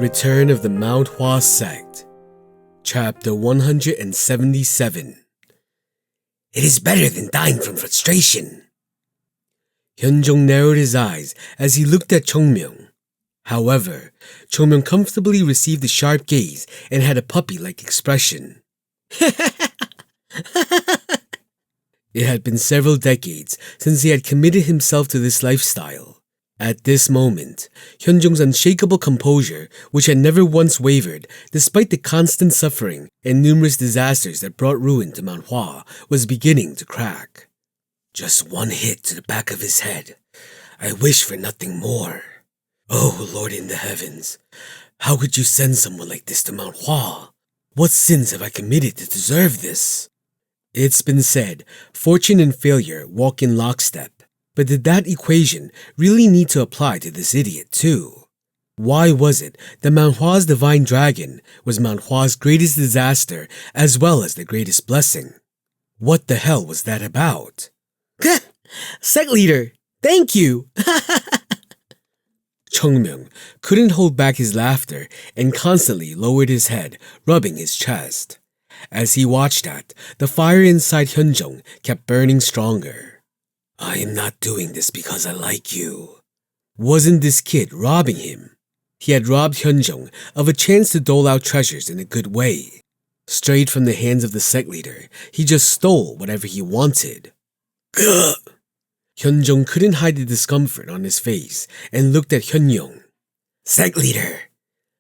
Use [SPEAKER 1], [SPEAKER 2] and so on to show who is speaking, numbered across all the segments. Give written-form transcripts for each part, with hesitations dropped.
[SPEAKER 1] Return of the Mount Hua Sect, Chapter 177. It is better than dying from frustration. Hyunjong narrowed his eyes as he looked at Chongmyung. However, Chongmyung comfortably received the sharp gaze and had a puppy-like expression. It had been several decades since he had committed himself to this lifestyle. At this moment, Hyunjong's unshakable composure, which had never once wavered despite the constant suffering and numerous disasters that brought ruin to Mount Hua, was beginning to crack. Just one hit to the back of his head. I wish for nothing more. Oh, Lord in the heavens, how could you send someone like this to Mount Hua? What sins have I committed to deserve this? It's been said, fortune and failure walk in lockstep. But did that equation really need to apply to this idiot too? Why was it that Mount Hua's divine dragon was Mount Hua's greatest disaster as well as the greatest blessing? What the hell was that about?
[SPEAKER 2] Sect leader, thank you!
[SPEAKER 1] Chongmyung couldn't hold back his laughter and constantly lowered his head, rubbing his chest. As he watched that, the fire inside Hyunjong kept burning stronger. I am not doing this because I like you. Wasn't this kid robbing him? He had robbed Hyunjong of a chance to dole out treasures in a good way. Straight from the hands of the sect leader, he just stole whatever he wanted. Gah! Hyunjong couldn't hide the discomfort on his face and looked at Hyunyoung. Sect leader,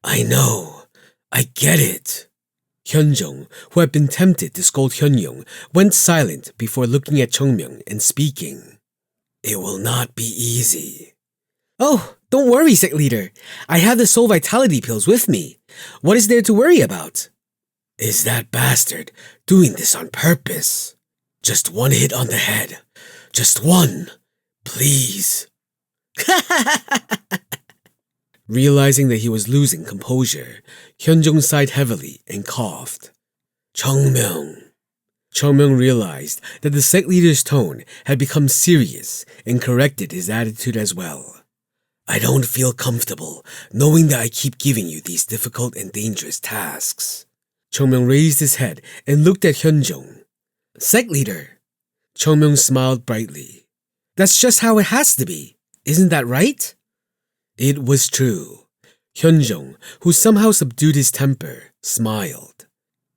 [SPEAKER 1] I know, I get it. Hyunjong, who had been tempted to scold Hyunyoung, went silent before looking at Chongmyung and speaking. It will not be easy.
[SPEAKER 2] Oh, don't worry, sect leader. I have the soul vitality pills with me. What is there to worry about?
[SPEAKER 1] Is that bastard doing this on purpose? Just one hit on the head. Just one. Please. Realizing that he was losing composure, Hyunjong sighed heavily and coughed. Chongmyung. Chongmyung realized that the sect leader's tone had become serious and corrected his attitude as well. I don't feel comfortable knowing that I keep giving you these difficult and dangerous tasks. Chongmyung raised his head and looked at Hyunjong.
[SPEAKER 2] Sect leader.
[SPEAKER 1] Chongmyung smiled brightly.
[SPEAKER 2] That's just how it has to be. Isn't that right?
[SPEAKER 1] It was true. Hyunjong, who somehow subdued his temper, smiled.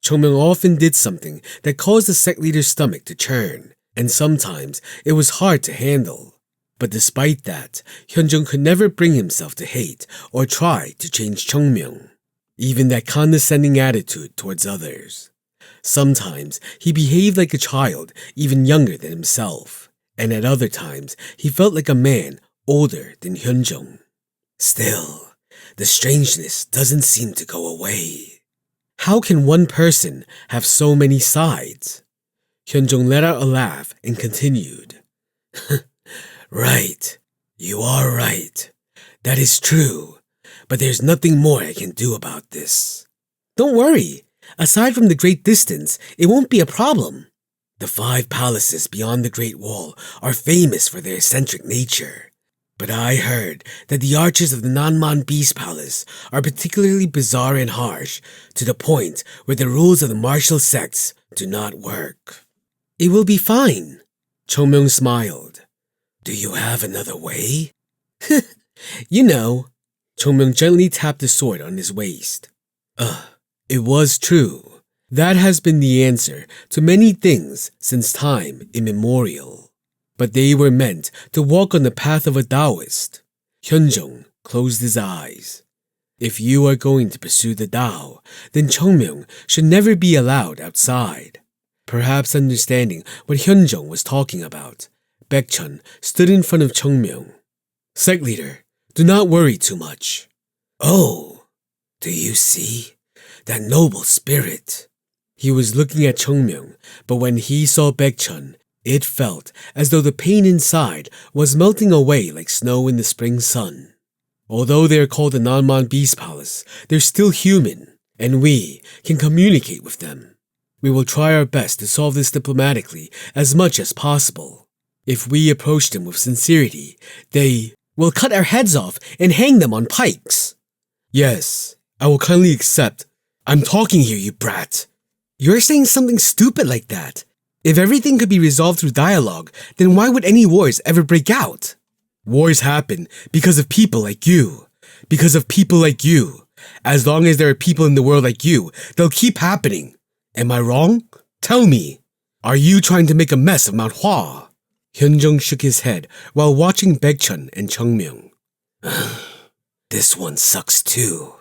[SPEAKER 1] Chongmyung often did something that caused the sect leader's stomach to churn, and sometimes it was hard to handle. But despite that, Hyunjong could never bring himself to hate or try to change Chongmyung, even that condescending attitude towards others. Sometimes he behaved like a child even younger than himself, and at other times he felt like a man older than Hyunjong. Still, the strangeness doesn't seem to go away. How can one person have so many sides? Hyunjong let out a laugh and continued. Right, you are right. That is true, but there's nothing more I can do about this.
[SPEAKER 2] Don't worry. Aside from the great distance, it won't be a problem.
[SPEAKER 1] The 5 palaces beyond the Great Wall are famous for their eccentric nature. But I heard that the archers of the Nanman Beast Palace are particularly bizarre and harsh, to the point where the rules of the martial sects do not work.
[SPEAKER 2] It will be fine.
[SPEAKER 1] Chongmyung smiled. Do you have another way?
[SPEAKER 2] You know.
[SPEAKER 1] Chongmyung gently tapped the sword on his waist. It was true. That has been the answer to many things since time immemorial. But they were meant to walk on the path of a Taoist. Hyunjong closed his eyes. If you are going to pursue the Tao, then Chongmyung should never be allowed outside. Perhaps understanding what Hyunjong was talking about, Baekchun stood in front of Chongmyung. Sect leader, do not worry too much. Oh, do you see? That noble spirit. He was looking at Chongmyung, but when he saw Baekchun, it felt as though the pain inside was melting away like snow in the spring sun. Although they are called the Nanman Beast Palace, they're still human, and we can communicate with them. We will try our best to solve this diplomatically as much as possible. If we approach them with sincerity, they will cut our heads off and hang them on pikes. Yes, I will kindly accept. I'm talking here, you brat.
[SPEAKER 2] You're saying something stupid like that. If everything could be resolved through dialogue, then why would any wars ever break out?
[SPEAKER 1] Wars happen because of people like you. Because of people like you. As long as there are people in the world like you, they'll keep happening. Am I wrong? Tell me. Are you trying to make a mess of Mount Hua? Hyunjung shook his head while watching Baekchun and Cheongmyeong.
[SPEAKER 2] This one sucks too.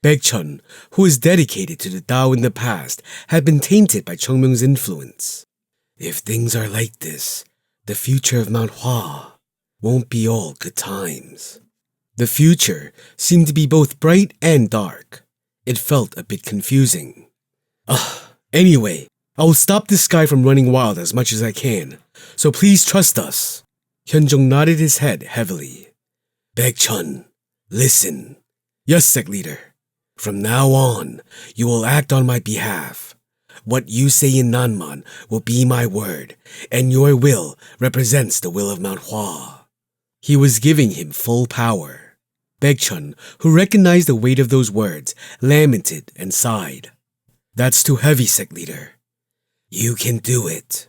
[SPEAKER 1] Baekchun, who was dedicated to the Tao in the past, had been tainted by Cheongmyeong's influence.
[SPEAKER 2] If things are like this, the future of Mount Hua won't be all good times.
[SPEAKER 1] The future seemed to be both bright and dark. It felt a bit confusing. Anyway, I will stop this guy from running wild as much as I can, so please trust us. Hyunjung nodded his head heavily.
[SPEAKER 2] Baekchun, listen.
[SPEAKER 1] Yes, sect leader.
[SPEAKER 2] From now on, you will act on my behalf. What you say in Nanman will be my word, and your will represents the will of Mount Hua.
[SPEAKER 1] He was giving him full power. Baekchun, who recognized the weight of those words, lamented and sighed. That's too heavy, sect leader.
[SPEAKER 2] You can do it.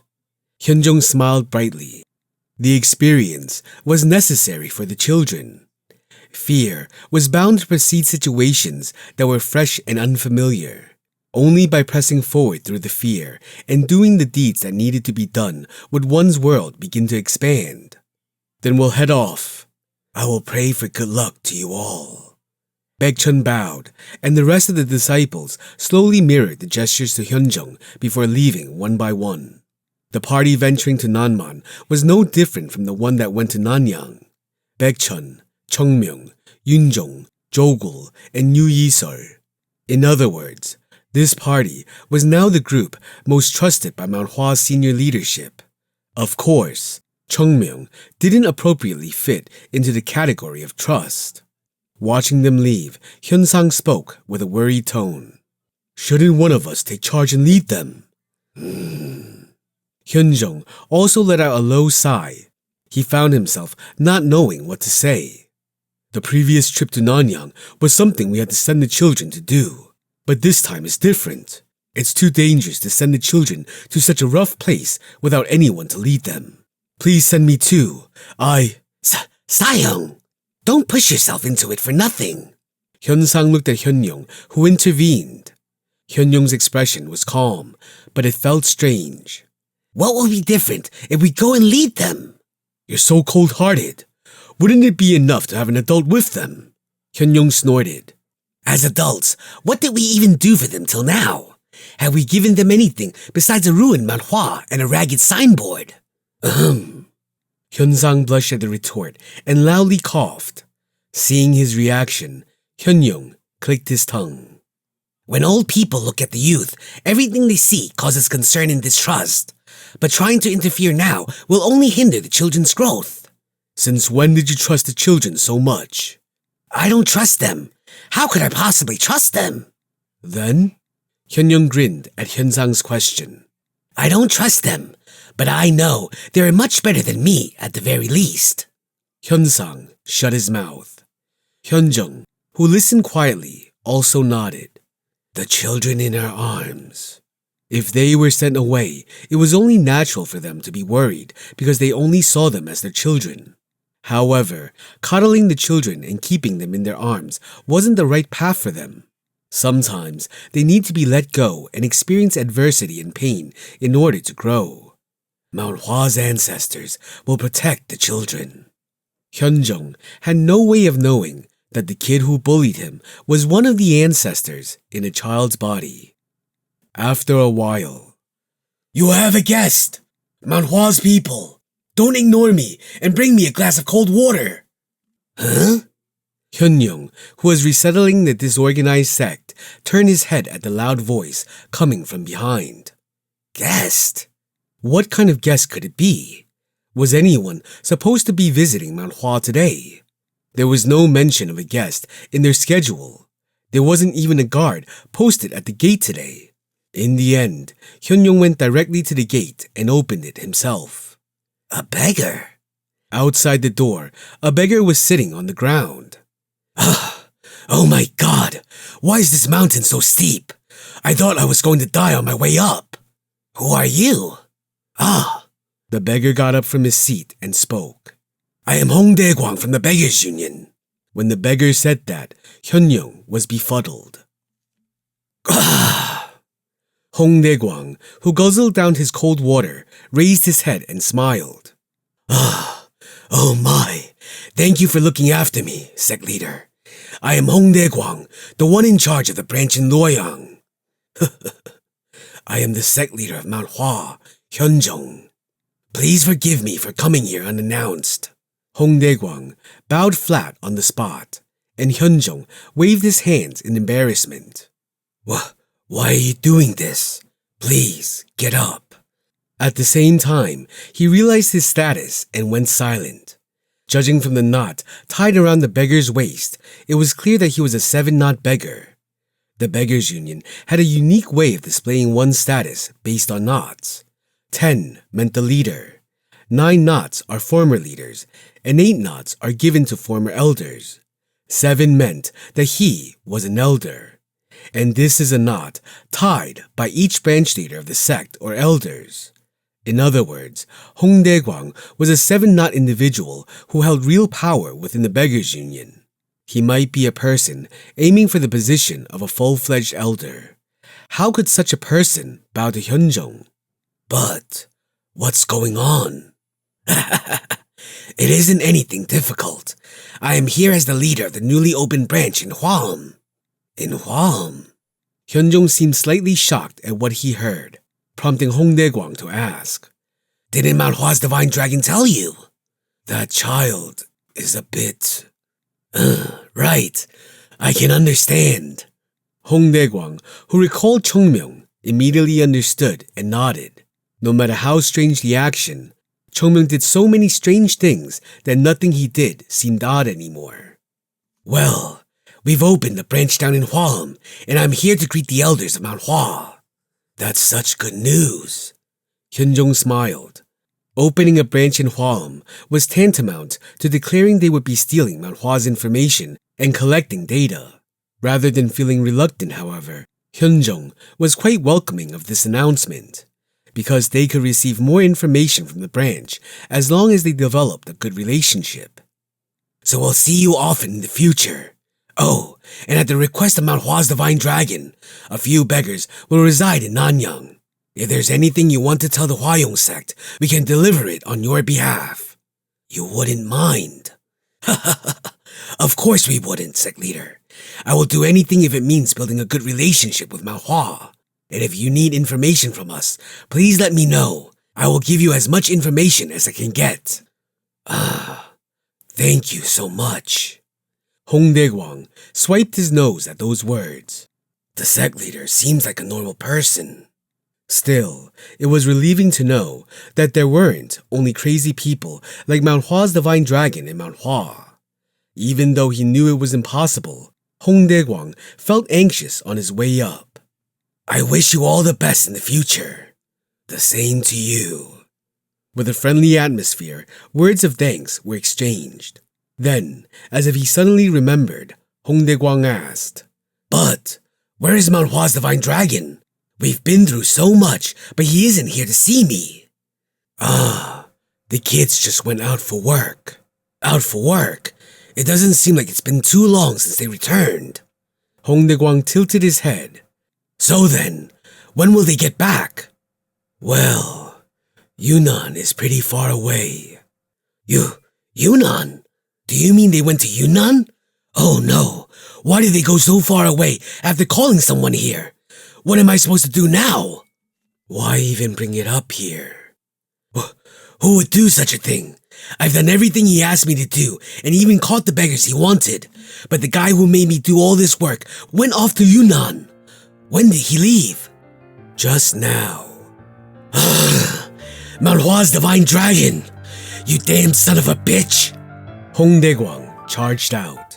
[SPEAKER 1] Hyunjung smiled brightly. The experience was necessary for the children. Fear was bound to precede situations that were fresh and unfamiliar. Only by pressing forward through the fear and doing the deeds that needed to be done would one's world begin to expand. Then we'll head off.
[SPEAKER 2] I will pray for good luck to you all.
[SPEAKER 1] Baekchun bowed, and the rest of the disciples slowly mirrored the gestures to Hyunjung before leaving one by one. The party venturing to Nanman was no different from the one that went to Nanyang. Baekchun, Cheongmyeong, Yunjong, Jogul, and Yu Yisol. In other words, this party was now the group most trusted by Mount Hua's senior leadership. Of course, Cheongmyeong didn't appropriately fit into the category of trust. Watching them leave, Hyunsang spoke with a worried tone. Shouldn't one of us take charge and lead them? Hyunjung also let out a low sigh. He found himself not knowing what to say. The previous trip to Nanyang was something we had to send the children to do. But this time is different. It's too dangerous to send the children to such a rough place without anyone to lead them. Please send me too.
[SPEAKER 2] Sayong, don't push yourself into it for nothing.
[SPEAKER 1] Hyunsang looked at Hyunyoung, who intervened. Hyunyoung's expression was calm, but it felt strange.
[SPEAKER 2] What will be different if we go and lead them?
[SPEAKER 1] You're so cold-hearted. Wouldn't it be enough to have an adult with them? Hyunyoung snorted.
[SPEAKER 2] As adults, what did we even do for them till now? Have we given them anything besides a ruined Mount Hua and a ragged signboard?
[SPEAKER 1] Hyunsang blushed at the retort and loudly coughed. Seeing his reaction, Hyunyoung clicked his tongue.
[SPEAKER 2] When old people look at the youth, everything they see causes concern and distrust. But trying to interfere now will only hinder the children's growth.
[SPEAKER 1] Since when did you trust the children so much?
[SPEAKER 2] I don't trust them. How could I possibly trust them?
[SPEAKER 1] Then? Hyunyoung grinned at Hyunsang's question.
[SPEAKER 2] I don't trust them, but I know they're much better than me at the very least.
[SPEAKER 1] Hyunsang shut his mouth. Hyunjung, who listened quietly, also nodded.
[SPEAKER 2] The children in our arms.
[SPEAKER 1] If they were sent away, it was only natural for them to be worried because they only saw them as their children. However, coddling the children and keeping them in their arms wasn't the right path for them. Sometimes they need to be let go and experience adversity and pain in order to grow.
[SPEAKER 2] Mount Hua's ancestors will protect the children.
[SPEAKER 1] Hyunjung had no way of knowing that the kid who bullied him was one of the ancestors in a child's body. After a while,
[SPEAKER 2] You have a guest! Mount Hua's people! Don't ignore me and bring me a glass of cold water! Huh?
[SPEAKER 1] Hyunyoung, who was resettling the disorganized sect, turned his head at the loud voice coming from behind.
[SPEAKER 2] Guest?
[SPEAKER 1] What kind of guest could it be? Was anyone supposed to be visiting Mount Hua today? There was no mention of a guest in their schedule. There wasn't even a guard posted at the gate today. In the end, Hyunyoung went directly to the gate and opened it himself.
[SPEAKER 2] A beggar?
[SPEAKER 1] Outside the door, a beggar was sitting on the ground.
[SPEAKER 2] Oh my god, why is this mountain so steep? I thought I was going to die on my way up. Who are you? Ah.
[SPEAKER 1] The beggar got up from his seat and spoke.
[SPEAKER 2] I am Hong Dae-gwang from the Beggars Union.
[SPEAKER 1] When the beggar said that, Hyun-young was befuddled. Hong Dae-gwang, who guzzled down his cold water, raised his head and smiled.
[SPEAKER 2] Oh my, thank you for looking after me, sect leader. I am Hong Dae-gwang, the one in charge of the branch in Luoyang. I am the sect leader of Mount Hua, Hyun-jung. Please forgive me for coming here unannounced.
[SPEAKER 1] Hong Dae-gwang bowed flat on the spot, and Hyun-jung waved his hands in embarrassment.
[SPEAKER 2] Why are you doing this? Please, get up.
[SPEAKER 1] At the same time, he realized his status and went silent. Judging from the knot tied around the beggar's waist, it was clear that he was a 7-knot beggar. The Beggars Union had a unique way of displaying one's status based on knots. 10 meant the leader. 9 knots are former leaders, and 8 knots are given to former elders. 7 meant that he was an elder. And this is a knot tied by each branch leader of the sect or elders. In other words, Hong Dae-gwang was a 7-knot individual who held real power within the Beggars Union. He might be a person aiming for the position of a full-fledged elder. How could such a person bow to Hyun-jung?
[SPEAKER 2] But what's going on? It isn't anything difficult. I am here as the leader of the newly opened branch in Hwam. In Hwam?
[SPEAKER 1] Hyun-jung seemed slightly shocked at what he heard, prompting Hong Dae-gwang to ask.
[SPEAKER 2] Didn't Mount Hwa's divine dragon tell you? That child is a bit... right, I can understand.
[SPEAKER 1] Hong Dae-gwang, who recalled Chongmyung, immediately understood and nodded. No matter how strange the action, Chongmyung did so many strange things that nothing he did seemed odd anymore.
[SPEAKER 2] Well, we've opened a branch down in Hwam, and I'm here to greet the elders of Mount Hwa. That's such good news.
[SPEAKER 1] Hyun-jung smiled. Opening a branch in Hwam was tantamount to declaring they would be stealing Mount Hwa's information and collecting data. Rather than feeling reluctant, however, Hyun-jung was quite welcoming of this announcement, because they could receive more information from the branch as long as they developed a good relationship.
[SPEAKER 2] So we'll see you often in the future. Oh, and at the request of Mount Hwa's divine dragon, a few beggars will reside in Nanyang. If there's anything you want to tell the Hwa sect, we can deliver it on your behalf. You wouldn't mind. Of course we wouldn't, sect leader. I will do anything if it means building a good relationship with Mount Hwa. And if you need information from us, please let me know. I will give you as much information as I can get. Thank you so much.
[SPEAKER 1] Hong Dae-gwang swiped his nose at those words.
[SPEAKER 2] The sect leader seems like a normal person.
[SPEAKER 1] Still, it was relieving to know that there weren't only crazy people like Mount Hwa's divine dragon in Mount Hwa. Even though he knew it was impossible, Hong Dae-gwang felt anxious on his way up.
[SPEAKER 2] I wish you all the best in the future. The same to you.
[SPEAKER 1] With a friendly atmosphere, words of thanks were exchanged. Then, as if he suddenly remembered, Hong Dae-gwang asked,
[SPEAKER 2] But where is Mount Hwa's divine dragon? We've been through so much, but he isn't here to see me. The kids just went out for work. Out for work? It doesn't seem like it's been too long since they returned.
[SPEAKER 1] Hong Dae-gwang tilted his head.
[SPEAKER 2] So then, when will they get back? Well, Yunnan is pretty far away. Yunnan? Do you mean they went to Yunnan? Oh no, why did they go so far away after calling someone here? What am I supposed to do now? Why even bring it up here? Who would do such a thing? I've done everything he asked me to do and even caught the beggars he wanted. But the guy who made me do all this work went off to Yunnan. When did he leave? Just now. Mount Hwa's divine dragon! You damn son of a bitch!
[SPEAKER 1] Hong Dae-gwang charged out.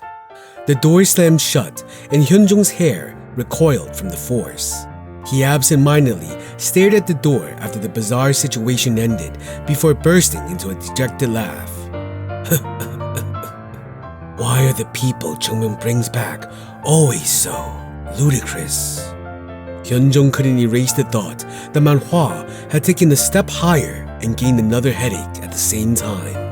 [SPEAKER 1] The door slammed shut and Hyun-jung's hair recoiled from the force. He absent-mindedly stared at the door after the bizarre situation ended before bursting into a dejected laugh.
[SPEAKER 2] Why are the people Chungmyeon brings back always so ludicrous?
[SPEAKER 1] Hyunjong couldn't erase the thought that manhwa had taken a step higher and gained another headache at the same time.